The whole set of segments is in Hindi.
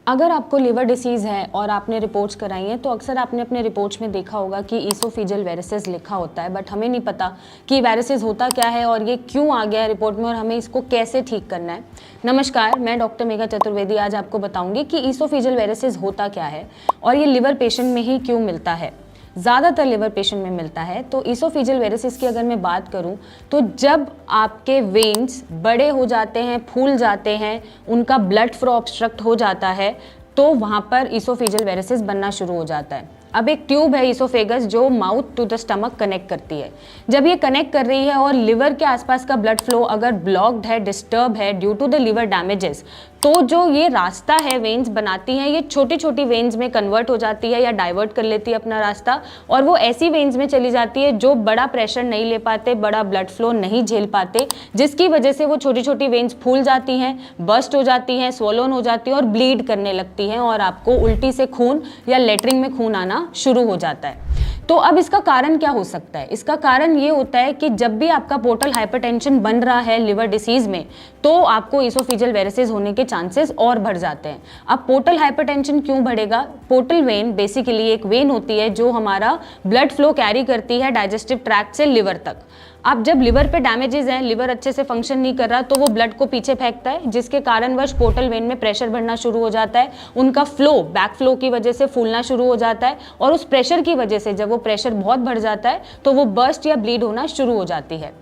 अगर आपको लिवर डिसीज़ है और आपने रिपोर्ट्स कराई हैं तो अक्सर आपने अपने रिपोर्ट्स में देखा होगा कि ईसोफेजियल वेरिसेस लिखा होता है, बट हमें नहीं पता कि वेरिसेस होता क्या है और ये क्यों आ गया है रिपोर्ट में और हमें इसको कैसे ठीक करना है। नमस्कार, मैं डॉक्टर मेघा चतुर्वेदी आज आपको बताऊंगी कि ईसोफेजियल वेरिसेस होता क्या है और ये लिवर पेशेंट में ही क्यों मिलता है। ज़्यादातर लिवर पेशेंट में मिलता है। तो ईसोफेजियल वेरिसेस की अगर मैं बात करूं तो जब आपके वेन्स बड़े हो जाते हैं, फूल जाते हैं, उनका ब्लड फ्लो ऑब्स्ट्रक्ट हो जाता है तो वहाँ पर ईसोफेजियल वेरिसेस बनना शुरू हो जाता है। अब एक ट्यूब है ईसोफेगस जो mouth to the stomach connect करती है। जब ये कनेक्ट कर रही है और लिवर के आसपास का ब्लड फ्लो अगर ब्लॉक्ड है, डिस्टर्ब है due to the liver damages, तो जो ये रास्ता है वेन्स बनाती हैं, ये छोटी छोटी वेन्स में कन्वर्ट हो जाती है या डाइवर्ट कर लेती है अपना रास्ता और वो ऐसी वेन्स में चली जाती है जो बड़ा प्रेशर नहीं ले पाते, बड़ा ब्लड फ्लो नहीं झेल पाते, जिसकी वजह से वो छोटी छोटी वेन्स फूल जाती हैं, बस्ट हो जाती हैं, स्वोलन हो जाती हैं और ब्लीड करने लगती हैं और आपको उल्टी से खून या लेटरिन में खून आना शुरू हो जाता है। तो अब इसका कारण क्या हो सकता है? इसका कारण ये होता है कि जब भी आपका पोर्टल हाइपरटेंशन बन रहा है लिवर डिसीज में तो आपको ईसोफेजियल वेरिसेस होने के चांसेस और बढ़ जाते हैं। अब पोर्टल हाइपरटेंशन क्यों बढ़ेगा? पोर्टल वेन बेसिकली एक वेन होती है जो हमारा ब्लड फ्लो कैरी करती है डाइजेस्टिव ट्रैक्ट से लिवर तक। अब जब लिवर पे डैमेजेस हैं, लिवर अच्छे से फंक्शन नहीं कर रहा तो वो ब्लड को पीछे फेंकता है, जिसके कारणवश पोर्टल वेन में प्रेशर बढ़ना शुरू हो जाता है, उनका फ्लो बैक फ्लो की वजह से फूलना शुरू हो जाता है और उस प्रेशर की वजह से जब वो प्रेशर बहुत बढ़ जाता है तो वो बर्स्ट या ब्लीड होना शुरू हो जाती है।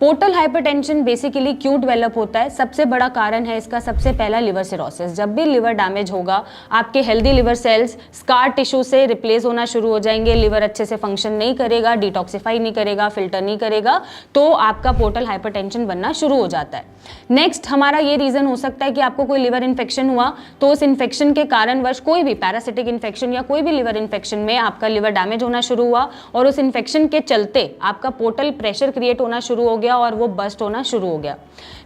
पोर्टल हाइपरटेंशन बेसिकली क्यों डेवलप होता है? सबसे बड़ा कारण है इसका सबसे पहला लिवर सिरोसिस। जब भी लिवर डैमेज होगा आपके healthy liver cells scar tissue से रिप्लेस होना शुरू हो जाएंगे, लिवर अच्छे से फंक्शन नहीं करेगा, डिटॉक्सिफाई नहीं करेगा, फिल्टर नहीं करेगा, तो आपका पोर्टल हाइपरटेंशन बनना शुरू हो जाता है। नेक्स्ट हमारा ये रीजन हो सकता है कि आपको कोई लिवर इन्फेक्शन हुआ तो उस इन्फेक्शन के कारणवश कोई भी पैरासिटिक इन्फेक्शन या कोई भी लिवर इन्फेक्शन में आपका लिवर डैमेज होना शुरू हुआ और उस इन्फेक्शन के चलते आपका पोर्टल प्रेशर क्रिएट होना शुरू हो गया और वो बस्ट होना शुरू हो गया।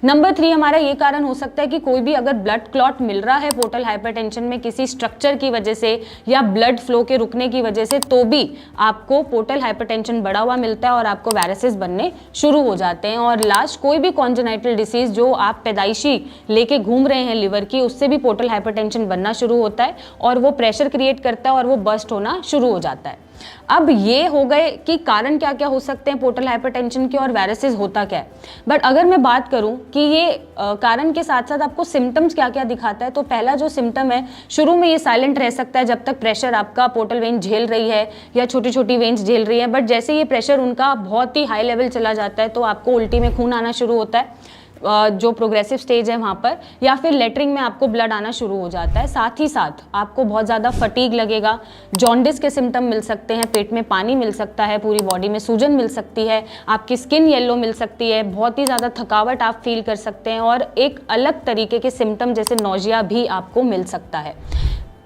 नंबर 3 हमारा ये कारण हो सकता है कि कोई भी अगर ब्लड क्लॉट मिल रहा है पोर्टल हाइपरटेंशन में किसी स्ट्रक्चर की वजह से या ब्लड फ्लो के रुकने की वजह से तो भी आपको पोर्टल हाइपरटेंशन बढ़ा हुआ मिलता है और आपको वेरिसेस बनने शुरू हो जाते हैं। और लास्ट कोई भी कॉन्जेनाइटल डिसीज जो आप पैदाइशी लेके घूम रहे हैं लिवर की, उससे भी पोर्टल हाइपरटेंशन बनना शुरू होता है और वो प्रेशर क्रिएट करता है और वो बस्ट होना शुरू हो जाता है। अब ये हो गए कि कारण क्या क्या हो सकते हैं पोर्टल हाइपरटेंशन के और वेरिसेस होता क्या है। बट अगर मैं बात करूं कि ये कारण के साथ साथ आपको सिम्टम्स क्या क्या दिखाता है, तो पहला जो सिम्टम है शुरू में ये साइलेंट रह सकता है जब तक प्रेशर आपका पोर्टल वेन झेल रही है या छोटी छोटी वेन्स झेल रही है, बट जैसे ये प्रेशर उनका बहुत ही हाई लेवल चला जाता है तो आपको उल्टी में खून आना शुरू होता है जो प्रोग्रेसिव स्टेज है वहाँ पर, या फिर लेटरिंग में आपको ब्लड आना शुरू हो जाता है। साथ ही साथ आपको बहुत ज़्यादा फटीग लगेगा, जॉन्डिस के सिम्टम मिल सकते हैं, पेट में पानी मिल सकता है, पूरी बॉडी में सूजन मिल सकती है, आपकी स्किन येलो मिल सकती है, बहुत ही ज़्यादा थकावट आप फील कर सकते हैं और एक अलग तरीके के सिम्टम जैसे नोजिया भी आपको मिल सकता है।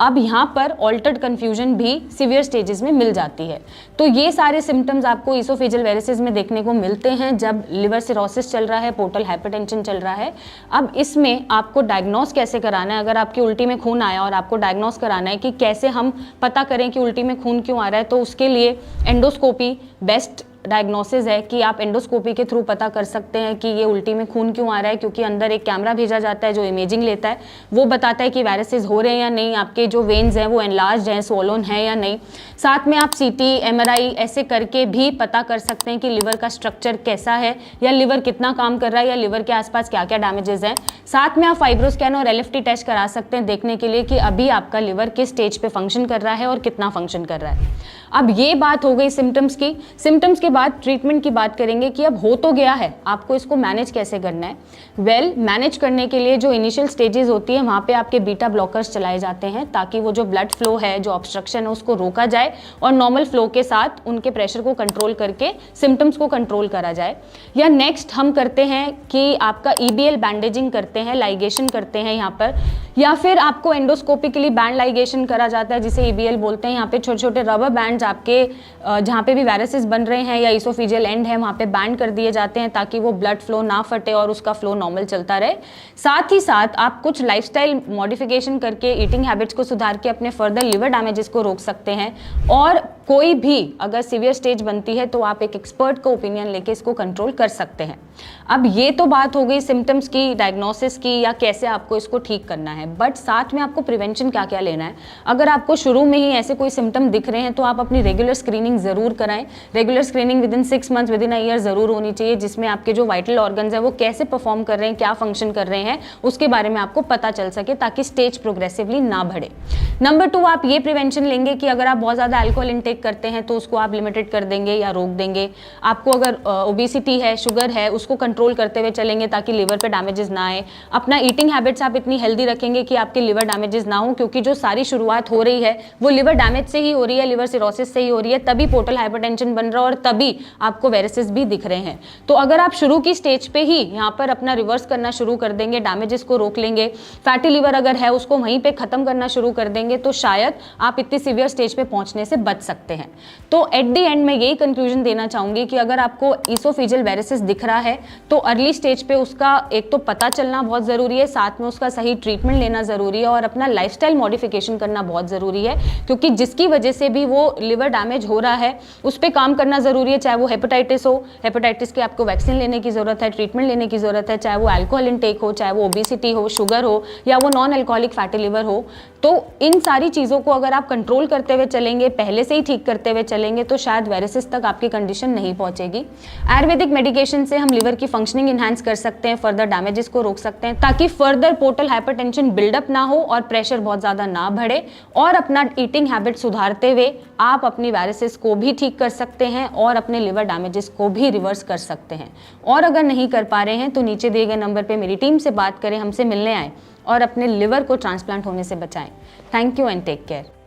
अब यहाँ पर ऑल्टर्ड कन्फ्यूजन भी सीवियर स्टेजेस में मिल जाती है। तो ये सारे सिम्टम्स आपको ईसोफेजियल वेरिसेस में देखने को मिलते हैं जब लिवर सिरोसिस चल रहा है, पोर्टल हाइपरटेंशन चल रहा है। अब इसमें आपको डायग्नोस कैसे कराना है? अगर आपकी उल्टी में खून आया और आपको डायग्नोस कराना है कि कैसे हम पता करें कि उल्टी में खून क्यों आ रहा है, तो उसके लिए एंडोस्कोपी बेस्ट डायग्नोसिस है कि आप एंडोस्कोपी के थ्रू पता कर सकते हैं कि ये उल्टी में खून क्यों आ रहा है, क्योंकि अंदर एक कैमरा भेजा जाता है जो इमेजिंग लेता है, वो बताता है कि वेरिसेस हो रहे हैं या नहीं, आपके जो वेन्स हैं वो एनलार्ज हैं, स्वोलन है या नहीं। साथ में आप सीटी, एमआरआई ऐसे करके भी पता कर सकते हैं कि लिवर का स्ट्रक्चर कैसा है या लिवर कितना काम कर रहा है या लिवर के आसपास क्या क्या डैमेजेस हैं। साथ में आप फाइब्रोस्कैन और एलएफटी टेस्ट करा सकते हैं देखने के लिए कि अभी आपका लिवर किस स्टेज पे फंक्शन कर रहा है और कितना फंक्शन कर रहा है। अब ये बात हो गई सिम्टम्स की। सिम्टम्स के बाद ट्रीटमेंट की बात करेंगे कि अब हो तो गया है, आपको इसको मैनेज कैसे करना है। मैनेज करने के लिए जो इनिशियल स्टेजेस होती है वहाँ पे आपके बीटा ब्लॉकर्स चलाए जाते हैं ताकि वो जो ब्लड फ्लो है, जो ऑब्स्ट्रक्शन है, उसको रोका जाए और नॉर्मल फ्लो के साथ उनके प्रेशर को कंट्रोल करके सिम्टम्स को कंट्रोल करा जाए। या नेक्स्ट हम करते हैं कि आपका ईबीएल बैंडेजिंग करते हैं, लाइगेशन करते हैं यहाँ पर, या फिर आपको एंडोस्कोपिकली बैंड लाइगेशन करा जाता है जिसे ईबीएल बोलते हैं। यहाँ पे छोटे छोटे रबर बैंड्स आपके जहाँ पे भी वेरिसेस बन रहे हैं या ईसोफेजियल एंड है वहाँ पे बैंड कर दिए जाते हैं ताकि वो ब्लड फ्लो ना फटे और उसका फ्लो नॉर्मल चलता रहे। साथ ही साथ आप कुछ लाइफस्टाइल मॉडिफिकेशन करके ईटिंग हैबिट्स को सुधार के अपने फर्दर लिवर डैमेजेस को रोक सकते हैं। और कोई भी अगर सीवियर स्टेज बनती है तो आप एक एक्सपर्ट का ओपिनियन लेके इसको कंट्रोल कर सकते हैं। अब ये तो बात हो गई सिम्टम्स की, डायग्नोसिस की, या कैसे आपको इसको ठीक करना है। है, बट साथ में आपको प्रिवेंशन क्या क्या लेना है। अगर आपको शुरू में ही ऐसे कोई सिम्टम दिख रहे हैं तो आप अपनी रेगुलर स्क्रीनिंग ज़रूर कराएं। Regular screening with in 6 months, with in a year ज़रूर होनी चाहिए, जिसमें आपके जो वाइटल ऑर्गन्स है वो कैसे परफॉर्म कर रहे हैं, क्या फंक्शन कर रहे हैं, उसके बारे में आपको पता चल सके, ताकि स्टेज प्रोग्रेसिवली ना बढ़े। नंबर 2, आप ये प्रिवेंशन लेंगे कि अगर आप बहुत ज़्यादा अल्कोहल इंटेक करते हैं तो उसको आप लिमिटेड कर देंगे या रोक देंगे। आपको अगर ओबेसिटी है, शुगर है, उसको कंट्रोल करते हुए चलेंगे ताकि लिवर पे डैमेजेस ना आए। अपना ईटिंग हैबिट्स आप इतनी हेल्दी रखेंगे कि आपके लिवर डैमेजेस ना हो, क्योंकि जो सारी शुरुआत हो रही है वो लिवर डैमेज से ही हो रही है, लिवर सिरोसिस से ही हो रही है, तभी पोर्टल हाइपरटेंशन बन रहा है और तभी आपको वेरिसेस भी दिख रहे हैं। तो अगर आप शुरू की स्टेज पे ही यहाँ पर अपना रिवर्स करना शुरू कर देंगे, डैमेजेस को रोक लेंगे, फैटी लिवर अगर है उसको वहीं पे खत्म करना शुरू कर देंगे, तो शायद आप इतनी सीवियर स्टेज पे पहुंचने से बच सकते हैं। तो एट द एंड मैं यही कंक्लूजन देना चाहूंगी कि अगर आपको ईसोफेजियल वेरिसेस दिख रहा है तो अर्ली स्टेज पे उसका एक तो पता चलना बहुत जरूरी है, साथ में उसका सही ट्रीटमेंट लेना जरूरी है और अपना लाइफस्टाइल मॉडिफिकेशन करना बहुत जरूरी है, क्योंकि जिसकी वजह से भी वो लिवर डैमेज हो रहा है उस पर काम करना जरूरी है। चाहे वो हेपेटाइटिस हो, हेपेटाइटिस के आपको वैक्सीन लेने की जरूरत है, ट्रीटमेंट लेने की जरूरत है, चाहे वो अल्कोहल इंटेक हो, चाहे वो ओबेसिटी हो, शुगर हो, या वो नॉन अल्कोहलिक फैटी लिवर हो। तो इन सारी चीज़ों को अगर आप कंट्रोल करते हुए चलेंगे, पहले से ही ठीक करते हुए चलेंगे, तो शायद वेरिसेस तक आपकी कंडीशन नहीं पहुंचेगी। आयुर्वेदिक मेडिकेशन से हम लिवर की फंक्शनिंग इनहैंस कर सकते हैं, फर्दर डैमेजेस को रोक सकते हैं, ताकि फर्दर पोर्टल हाइपरटेंशन बिल्डअप ना हो और प्रेशर बहुत ज़्यादा ना बढ़े। और अपना ईटिंग हैबिट सुधारते हुए आप अपनी वेरिसेस को भी ठीक कर सकते हैं और अपने लिवर डैमेजेस को भी रिवर्स कर सकते हैं। और अगर नहीं कर पा रहे हैं तो नीचे दिए गए नंबर पर मेरी टीम से बात करें, हमसे मिलने आए और अपने लिवर को ट्रांसप्लांट होने से बचाएं। Thank you and take care.